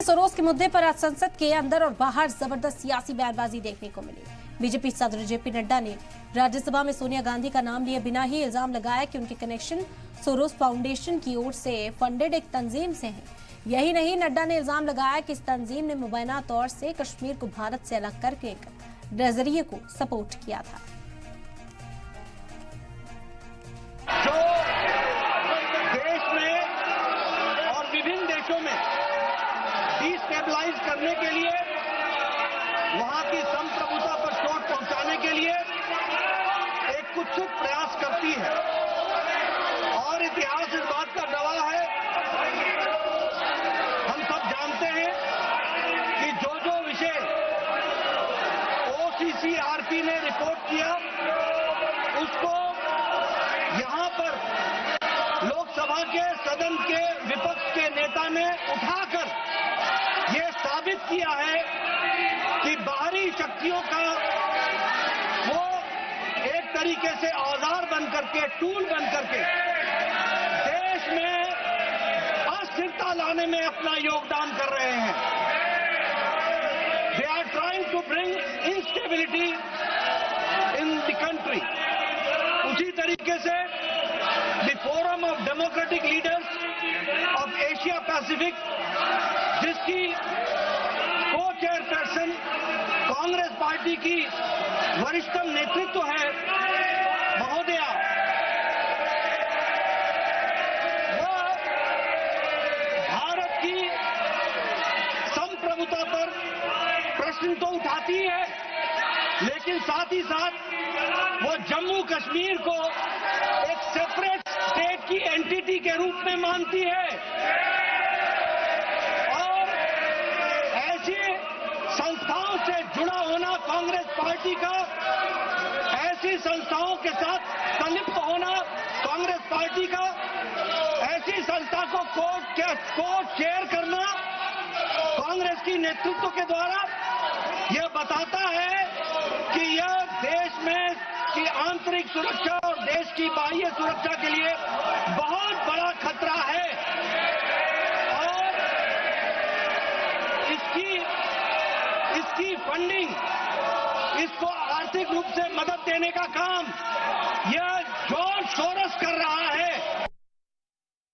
सरोज के मुद्दे पर आज संसद के अंदर और बाहर जबरदस्त सियासी बयानबाजी देखने को मिली। बीजेपी सदर जेपी नड्डा ने राज्यसभा में सोनिया गांधी का नाम लिए बिना ही इल्जाम लगाया कि उनके कनेक्शन सोरोस फाउंडेशन की ओर से फंडेड एक तंजीम से हैं। यही नहीं, नड्डा ने इल्जाम लगाया कि इस तंजीम ने मुबैना तौर से कश्मीर को भारत से अलग करके एक नजरिए को सपोर्ट किया था। जो देश में और विभिन्न देशों में डिस्टेबलाइज करने के लिए, वहां की संप्रभुता पर चोट पहुंचाने के लिए एक कुत्सित प्रयास करती है। और इतिहास इस बात का गवाह है। हम सब जानते हैं कि जो विषय OCCRP ने रिपोर्ट किया, उसको यहां पर लोकसभा के सदन के विपक्ष के नेता ने उठाकर ये साबित किया है कि बाहरी शक्तियों का वो एक तरीके से औजार बन करके, टूल बन करके देश में अस्थिरता लाने में अपना योगदान कर रहे हैं। They are trying to bring instability in the country. उसी तरीके से the forum of democratic leaders of Asia Pacific, जिसकी को चेयरपर्सन कांग्रेस पार्टी की वरिष्ठतम नेतृत्व है महोदया, वह भारत की संप्रभुता पर प्रश्न तो उठाती है, लेकिन साथ ही साथ वो जम्मू कश्मीर को एक सेपरेट स्टेट की एंटिटी के रूप में मानती है। और ऐसी संस्थाओं से जुड़ा होना कांग्रेस पार्टी का, ऐसी संस्थाओं के साथ संलिप्त होना कांग्रेस पार्टी का, ऐसी संस्था को कोर्ट शेयर करना कांग्रेस की नेतृत्व के द्वारा यह बताता है कि यह देश में की आंतरिक सुरक्षा और देश की बाह्य सुरक्षा के लिए बहुत बड़ा खतरा है। और इसकी फंडिंग, इसको आर्थिक रूप से मदद देने का काम यह जॉर्ज सोरोस कर रहा है।